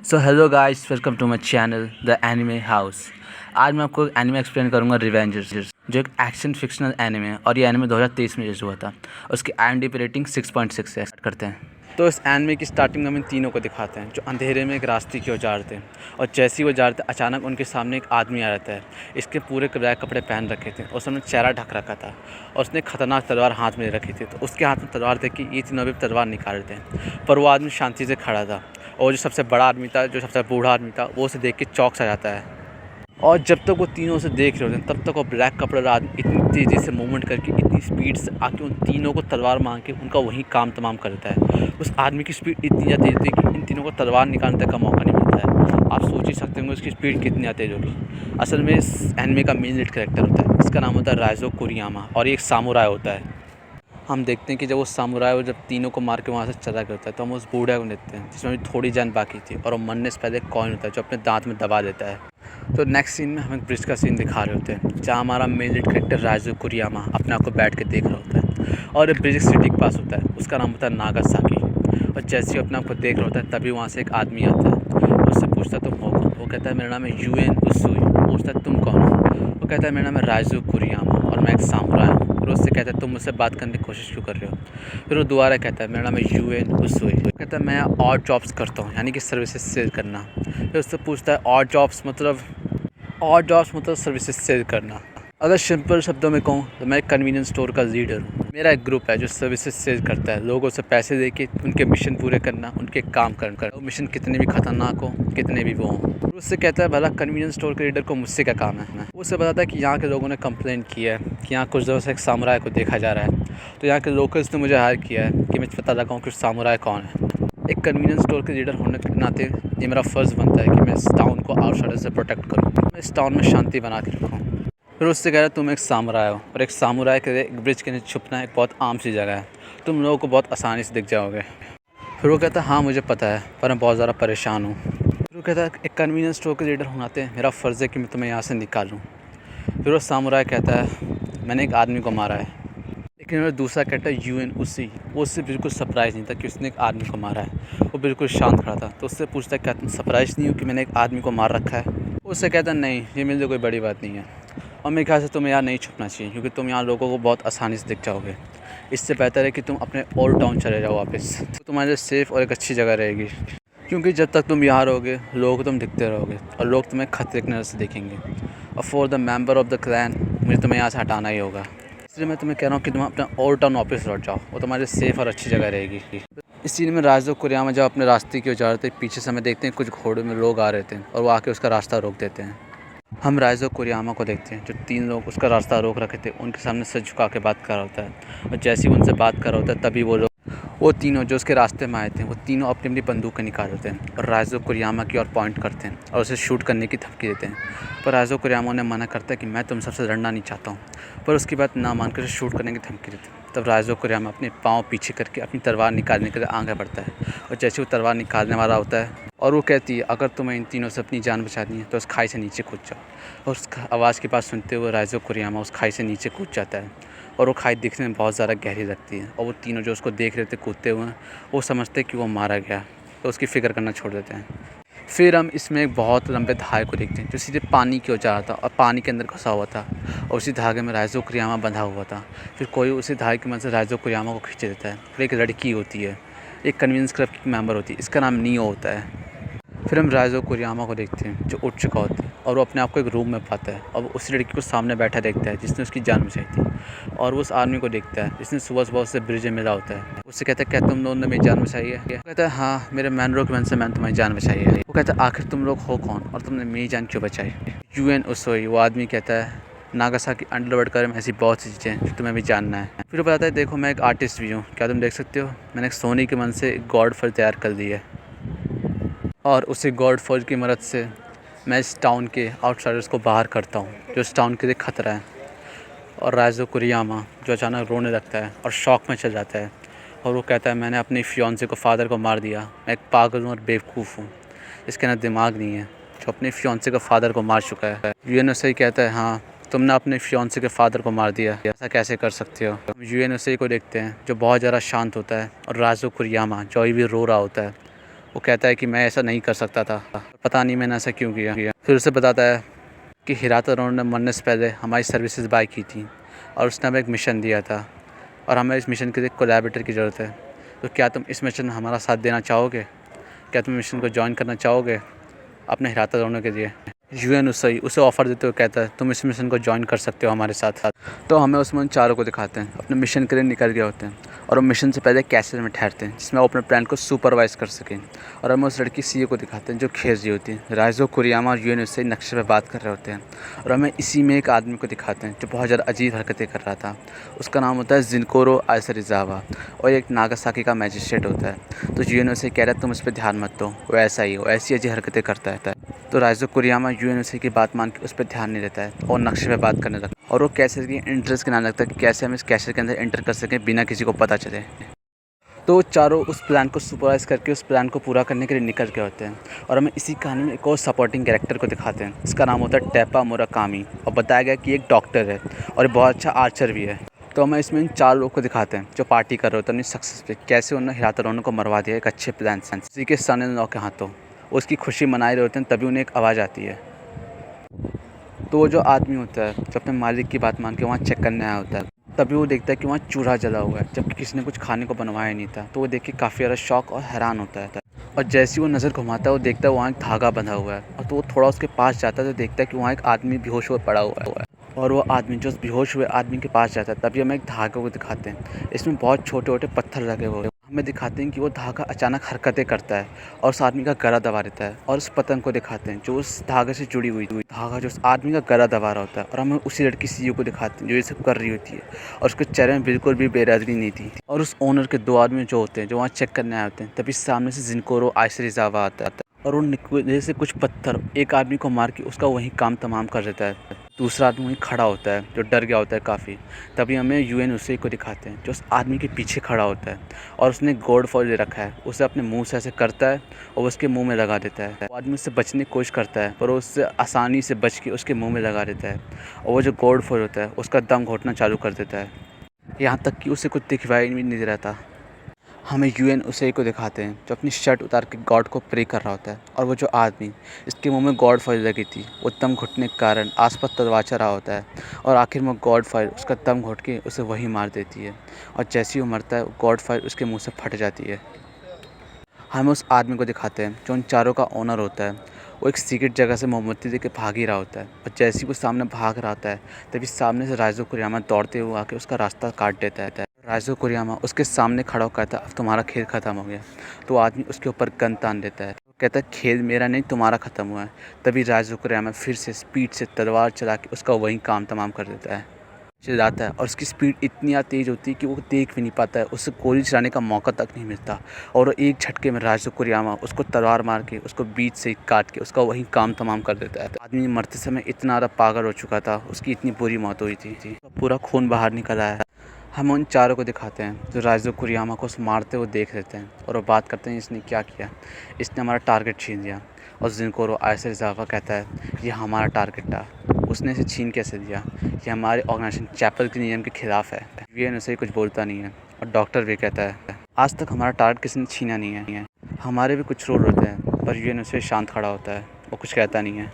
So hello guys, welcome to my channel the anime house. आज मैं आपको anime explain करूंगा रिवेंजर्स, जो एक एक्शन फिक्शनल एनिमे है और ये एनिमे 2023 में रिलीज हुआ था। उसकी IMDb रेटिंग 6.6 है। करते हैं तो इस एनिमे की स्टार्टिंग में हम इन तीनों को दिखाते हैं जो अंधेरे में एक रास्ते की ओर जा रहे थे, और जैसे ही वो जा रहे थे अचानक उनके सामने एक आदमी आ जाता है। इसके पूरे ब्लैक कपड़े पहन रखे थे और उसने चेहरा ढक रखा था और उसने खतरनाक तलवार हाथ में रखी थी। तो उसके हाथ में तलवार देख के ये तीनों भी तलवार निकाल रहे थे, पर वो आदमी शांति से खड़ा था। और जो सबसे बड़ा आदमी था, जो सबसे बूढ़ा आदमी था, वो उसे देख के चौंक सा जाता है। और जब तक वो तीनों उसे देख रहे होते हैं तब तक वो ब्लैक कपड़े वाला आदमी इतनी तेज़ी से मूवमेंट करके, इतनी स्पीड से आके उन तीनों को तलवार मांग के उनका वही काम तमाम करता है। उस आदमी की स्पीड इतनी ज़्यादा तेज़ थी कि इन तीनों को तलवार निकालने तक का मौका नहीं मिलता है। आप सोच ही सकते होंगे उसकी स्पीड कितनी ज़्यादा तेज़ होगी। असल में इस एनिमे का मेन लीड कैरेक्टर होता है, इसका नाम होता है राइजो कुरियामा, और ये एक सामुराई होता है। हम देखते हैं कि जब वो सामुराई वो जब तीनों को मार के वहाँ से चला गया होता है, तो हम उस बूढ़े को देखते हैं जिसमें भी थोड़ी जान बाकी थी, और वो मरने से पहले एक कॉइन होता है जो अपने दांत में दबा देता है। तो नेक्स्ट सीन में हमें ब्रिज का सीन दिखा रहे होते हैं, जहाँ हमारा मेन लीड कैरेक्टर राइजो कुरियामा अपने आप को बैठ के देख रहा होता है, और ये ब्रिज सिटी के पास होता है। उसका नाम होता है नागासाकी। और जैसे ही अपने आप को देख रहा होता है तभी वहाँ से एक आदमी आता है, उससे पूछता है तुम हो कौन। वो कहता है मेरा नाम है यूएन उसुई। पूछता है तुम कौन हो। वो कहता है मेरा नाम है राइजो कुरियामा और मैं एक सामुराई हूँ। फिर उससे कहता है तुम मुझसे बात करने की कोशिश क्यों कर रहे हो। फिर वो दोबारा कहता है मेरा नाम है यूएन उसुई। वो कहता है मैं ऑड जॉब्स करता हूँ, यानी कि सर्विसेज सेल करना। फिर उससे पूछता है ऑड जॉब्स मतलब सर्विसेज सेल करना। अगर सिंपल शब्दों में कहूँ तो मैं एक कन्वीनियंस स्टोर का लीडर हूँ। मेरा एक ग्रुप है जो सर्विसेज सेल करता है, लोगों से पैसे देके उनके मिशन पूरे करना, उनके काम कर वो मिशन कितने भी खतरनाक हो, कितने भी वो हों। उससे कहता है भला कन्वीनियंस स्टोर के लीडर को मुझसे क्या काम है। उससे बताता है कि यहाँ के लोगों ने कंप्लेंट किया है कि यहाँ कुछ दिनों से एक सामुराई को देखा जा रहा है। तो यहाँ के लोकल्स ने मुझे हायर किया है कि मैं पता लगाऊँ कि सामुराई कौन है। एक कन्वीनियंस स्टोर के लीडर होने के नाते ये मेरा फ़र्ज़ बनता है कि मैं इस टाउन को आउटसाइडर से प्रोटेक्ट करूँ, मैं इस टाउन में शांति बना के रखूँ। फिर उससे कह रहा है तुम एक सामुराई हो, और एक सामुराई के एक ब्रिज के नीचे छुपना एक बहुत आम सी जगह है, तुम लोगों को बहुत आसानी से दिख जाओगे। फिर वो कहता है हाँ मुझे पता है, पर मैं बहुत ज़्यादा परेशान हूँ। फिर वो कहता है एक कन्वीनियंस स्टोर के लीडर होने नाते मेरा फ़र्ज़ है कि मैं तुम्हें यहाँ से निकालूँ। फिर वो सामुराई कहता है मैंने एक आदमी को मारा है। लेकिन मेरा दूसरा कैरेक्टर यूएन उसी, वो उससे बिल्कुल सरप्राइज़ नहीं था कि उसने एक आदमी को मारा है। वो बिल्कुल शांत खड़ा था। तो उससे पूछता है क्या तुम सरप्राइज़ नहीं हो कि मैंने एक आदमी को मार रखा है। उससे कहता है नहीं, ये मेरे लिए कोई बड़ी बात नहीं है, और मेरे ख्याल से तुम्हें यहाँ नहीं छुपना चाहिए क्योंकि तुम यहाँ लोगों को बहुत आसानी से दिख जाओगे। इससे बेहतर है कि तुम अपने ओल्ड टाउन चले जाओ वापस, तो तुम्हारे लिए सेफ़ और एक अच्छी जगह रहेगी। क्योंकि जब तक तुम यहाँ रहोगे लोगों को तुम दिखते रहोगे और लोग तुम्हें खतरे की नज़र से देखेंगे, और for the member of the clan मुझे तुम्हें यहाँ से हटाना ही होगा। इसलिए मैं तुम्हें कह रहा हूँ कि तुम अपना ओल्ड टाउन वापस लौट जाओ, वो तुम्हारे सेफ़ और अच्छी जगह रहेगी। इस सीन में राइजो कुरियामा जब अपने रास्ते की ओर जा रहे थे, पीछे से हमें देखते हैं कुछ घोड़े में लोग आ रहे थे और वो आके उसका रास्ता रोक देते हैं। हम राइजो कुरियामा को देखते हैं जो तीन लोग उसका रास्ता रोक रखे थे, उनके सामने सर झुका के बात कर रहा होता है। और जैसे ही उनसे बात कर रहा होता है तभी वो तीनों जो उसके रास्ते में आए थे, वो तीनों अपनी अपनी बंदूकें निकाल लेते हैं और राइजो कुरियामा की ओर पॉइंट करते हैं और उसे शूट करने की धमकी देते हैं। पर राइजो कुरियामा उन्हें मना करता है कि मैं तुम सबसे लड़ना नहीं चाहता हूँ, पर उसकी बात ना मानकर उसे शूट करने की धमकी देते हैं। तब राइजो कुरियामा अपने पाँव पीछे करके अपनी तलवार निकालने के लिए आगे बढ़ता है, और जैसे वो तलवार निकालने वाला होता है और वो कहती है अगर तुम्हें इन तीनों से अपनी जान बचानी है तो उस खाई से नीचे कूद जाओ। और उस आवाज़ की बात सुनते हुए राइजो कुरियामा उस खाई से नीचे कूद जाता है, और वो खाई दिखने में बहुत ज़्यादा गहरी लगती है। और वो तीनों जो उसको देख रहे थे कूदते हुए, वो समझते हैं कि वो मारा गया, तो उसकी फ़िक्र करना छोड़ देते हैं। फिर हम इसमें एक बहुत लंबे धागे को देखते हैं जो सीधे पानी की ओर जा रहा था और पानी के अंदर घुसा हुआ था, और उसी धागे में राइजो कुरियामा बंधा हुआ था। फिर कोई उसी धागे की मदद से राइजो कुरियामा को खींच देता है। फिर एक लड़की होती है, एक कन्वीनियंस क्लब की मेंबर होती है, इसका नाम नियो होता है। फिर हम राइजो कुरियामा को देखते हैं जो उठ चुका होता है, और वो अपने आप को एक रूम में पाता है, और वो उस लड़की को सामने बैठा देखता है जिसने उसकी जान बचाई थी। और वो उस आदमी को देखता है जिसने सुबह सुबह उससे ब्रिज में मिला होता है। उससे कहता है क्या तुम लोगों ने मेरी जान बचाई है। वो कहता है हाँ, मेरे मैन रोकमेंट से मैंने तुम्हारी जान बचाई है। वो कहता है आखिर तुम लोग हो कौन और तुमने मेरी जान क्यों बचाई। यूएन उसोई, वो आदमी कहता है नागासाकी अंडरवर्ल्ड के बारे में ऐसी बहुत सी चीज़ें जो तुम्हें भी जानना है। फिर वो बताता है देखो मैं एक आर्टिस्ट भी हूँ, क्या तुम देख सकते हो, मैंने एक सोने के मन से एक गॉड फॉल तैयार कर दी है, और उसी गॉड फॉल की मदद से मैं इस टाउन के आउटसाइडर्स को बाहर करता हूँ जो इस टाउन के लिए ख़तरा है। और राइजो कुरियामा जो अचानक रोने लगता है और शॉक में चल जाता है, और वो कहता है मैंने अपनी फियांसे को फादर को मार दिया, मैं एक पागल हूँ और बेवकूफ़ हूँ, इसके अंदर दिमाग नहीं है, जो अपने फियांसे को फादर को मार चुका है। यूएन उसे कहता है हाँ तुमने अपने फियांसे के फादर को मार दिया, ऐसा कैसे कर सकते हो। हम यूएन उसे को देखते हैं जो बहुत ज़्यादा शांत होता है, और राइजो कुरियामा जो अभी भी रो रहा होता है, वो कहता है कि मैं ऐसा नहीं कर सकता था, पता नहीं मैंने ऐसा क्यों किया। फिर उसे बताता है कि हिराता रोड ने मरने से पहले हमारी सर्विसेज बाय की थी और उसने हमें एक मिशन दिया था और हमें इस मिशन के लिए कोलैबोरेटर की ज़रूरत है। तो क्या तुम इस मिशन में हमारा साथ देना चाहोगे? क्या तुम मिशन को ज्वाइन करना चाहोगे अपने हिराता रोड के लिए? यूएन उसे ऑफ़र देते हुए कहता है तुम इस मिशन को ज्वाइन कर सकते हो हमारे साथ। तो हमें उसमें उन चारों को दिखाते हैं अपने मिशन के लिए निकल गए होते हैं और वो मिशन से पहले कैसल में ठहरते हैं जिसमें वो अपने प्लान को सुपरवाइज़ कर सकें। और हमें उस लड़की सीए को दिखाते हैं जो खेर रही होती है। राइजो कुरियामा और यूएन नक्शे पर बात कर रहे होते हैं और हमें इसी में एक आदमी को दिखाते हैं जो बहुत ज़्यादा अजीब हरकतें कर रहा था। उसका नाम होता है जिनकोरो आइसरिजावा और एक नागासाकी का मैजिस्ट्रेट होता है। तो यूएन कह रहा है तुम इस पर ध्यान मत दो, वो ऐसा ही हो ऐसी अजीब हरकतें करता है। तो राइजो कुरियामा यूएन की बात मान के उस पर ध्यान नहीं देता है और नक्शे पे बात करने लगता है और वो कैसे की इंटरेस्ट के नाम लगता है कि कैसे हम इस कैसे के अंदर एंटर कर सकें बिना किसी को पता चले। तो चारों उस प्लान को सुपरवाइज़ करके उस प्लान को पूरा करने के लिए निकल के होते हैं और हमें इसी कहानी में एक और सपोर्टिंग कैरेक्टर को दिखाते हैं। इसका नाम होता है टेपा मुराकामी और बताया गया कि एक डॉक्टर है और बहुत अच्छा आर्चर भी है। तो हमें इसमें इन 4 लोग को दिखाते हैं जो पार्टी कर रहे होते हैं अपनी सक्सेस पे, कैसे उन्होंने हिराता रोनो को मरवा दिया एक अच्छे प्लान से। इसी के सन इन लॉ के हाथों उसकी खुशी मनाए रहे होते हैं तभी उन्हें एक आवाज़ आती है। तो वो जो आदमी होता है जो अपने मालिक की बात मान के वहाँ चेक करने आया होता है तभी वो देखता है कि वहाँ चूल्हा जला हुआ है जबकि किसी ने कुछ खाने को बनवाया नहीं था। तो वो देख के काफ़ी ज़्यादा शॉक और हैरान होता है और जैसे ही वो नज़र घुमाता है वो देखता है वहाँ एक धागा बंधा हुआ है और तो वो थोड़ा उसके पास जाता है तो देखता है कि वहाँ एक आदमी बेहोश हुआ पड़ा हुआ है और वो आदमी जो उस बेहोश हुए आदमी के पास जाता है तभी हमें एक धागे को दिखाते हैं। इसमें बहुत छोटे छोटे पत्थर लगे हुए हमें दिखाते हैं कि वो धागा अचानक हरकतें करता है और उस आदमी का गला दबा देता है और उस पतंग को दिखाते हैं जो उस धागे से जुड़ी हुई धागा जो उस आदमी का गला दबा रहा होता है और हमें उसी लड़की सीईओ को दिखाते हैं जो ये सब कर रही होती है और उसके चेहरे में बिल्कुल भी बेरादरी नहीं थी। और उस ओनर के 2 आदमी जो होते हैं जो वहाँ चेक करने आए होते हैं तभी सामने से जिनकोरो आइसरिजावा आता है और वो निकले से कुछ पत्थर एक आदमी को मार के उसका वही काम तमाम कर देता है। दूसरा आदमी वहीं खड़ा होता है जो डर गया होता है काफ़ी। तभी हमें यूएन को दिखाते हैं जो उस आदमी के पीछे खड़ा होता है और उसने गोल्ड फॉइल ले रखा है उसे अपने मुंह से ऐसे करता है और उसके मुंह में लगा देता है। वो आदमी उससे बचने की कोशिश करता है पर वो उससे आसानी से बच के उसके मुंह में लगा देता है और वो जो गोल्ड फॉइल होता है उसका दम घोटना चालू कर देता है यहाँ तक कि उसे कुछ दिखवाई भी नहीं रहता। हमें यूएन को दिखाते हैं जो अपनी शर्ट उतार के गॉड को प्रे कर रहा होता है और वो जो आदमी इसके मुंह में गॉड फॉइल लगी थी वो दम घुटने के कारण आसपास तलवार रहा होता है और आखिर में गॉड फॉइल उसका दम घुट के उसे वही मार देती है और जैसे ही वो मरता है गॉड फॉइल उसके मुंह से फट जाती है। हमें उस आदमी को दिखाते हैं जो उन चारों का ओनर होता है। वो एक सीक्रेट जगह से मोमबत्ती दे के भाग ही रहा होता है और जैसे ही वो सामने भाग रहा होता है तभी सामने से राइजो कुरियामा दौड़ते हुए आके उसका रास्ता काट देता है। राइजो कुरियामा उसके सामने खड़ा होकर कहता है अब तुम्हारा खेल ख़त्म हो गया। तो आदमी उसके ऊपर गन तान देता है। वो कहता है खेल मेरा नहीं तुम्हारा ख़त्म हुआ है। तभी राइजो कुरियामा फिर से स्पीड से तलवार चला के उसका वही काम तमाम कर देता है, चिल्लाता है और उसकी स्पीड इतनी तेज़ होती है कि वो देख भी नहीं पाता है, उसे गोली चलाने का मौका तक नहीं मिलता और एक झटके में राइजो कुरियामा उसको तलवार मार के उसको बीच से काट के उसका वही काम तमाम कर देता है। आदमी मरते समय इतना ज़्यादा पागल हो चुका था, उसकी इतनी बुरी मौत हुई थी, पूरा खून बाहर निकल आया। हम उन चारों को दिखाते हैं जो राइजो कुरियामा को मारते हुए देख लेते हैं और वो बात करते हैं इसने क्या किया, इसने हमारा टारगेट छीन लिया। और जिनकोरो आइसरिजावा कहता है ये हमारा टारगेट था, उसने इसे छीन कैसे दिया, ये हमारे ऑर्गेनाइजेशन चैपल के नियम के खिलाफ है। यूएन उसे कुछ बोलता नहीं है और डॉक्टर भी कहता है आज तक हमारा टारगेट किसी ने छीना नहीं है। हमारे भी कुछ रूल होते हैं पर यूएन उसे शांत खड़ा होता है, वो कुछ कहता नहीं है।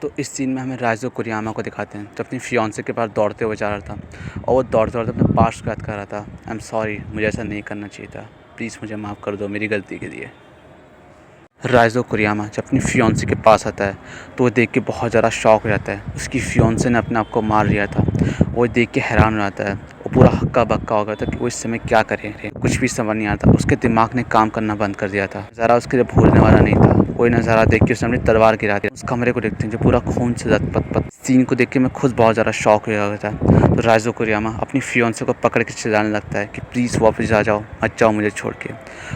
तो इस सीन में हमें राइजो कुरियामा को दिखाते हैं जो अपनी फियांसे के पास दौड़ते हुए जा रहा था और वो दौड़ते दौड़ते अपने पास्ट को याद कर रहा था। आई एम सॉरी, मुझे ऐसा नहीं करना चाहिए था, प्लीज़ मुझे माफ़ कर दो मेरी गलती के लिए। राइजो कुरियामा जब अपनी फियांसे के पास आता है तो वो देख के बहुत ज़्यादा शॉक हो जाता है। उसकी फियांसे ने अपने आप को मार लिया था, वो देख के हैरान हो जाता है। वो पूरा हक्का बक्का हो गया था कि वो इस समय क्या करे, कुछ भी समझ नहीं आता। उसके दिमाग ने काम करना बंद कर दिया था। नज़ारा उसके लिए भूलने वाला नहीं था। कोई नज़ारा देख के उसने अपनी तलवार गिरा दिया। उस कमरे को देखते हैं जो पूरा खून से लथपथ। सीन को देख के मैं खुद बहुत ज़्यादा शॉक हो गया था। तो राइजो कुरियामा अपनी फियांसे को पकड़ के चिल्लाने लगता है कि प्लीज़ वापस आ जाओ, मत जाओ मुझे छोड़ के।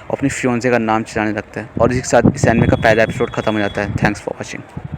अपनी फियांसे का नाम चिल्लाने लगता है और इसी के साथ इस एनिमे का पहला एपिसोड खत्म हो जाता है। Thanks for watching.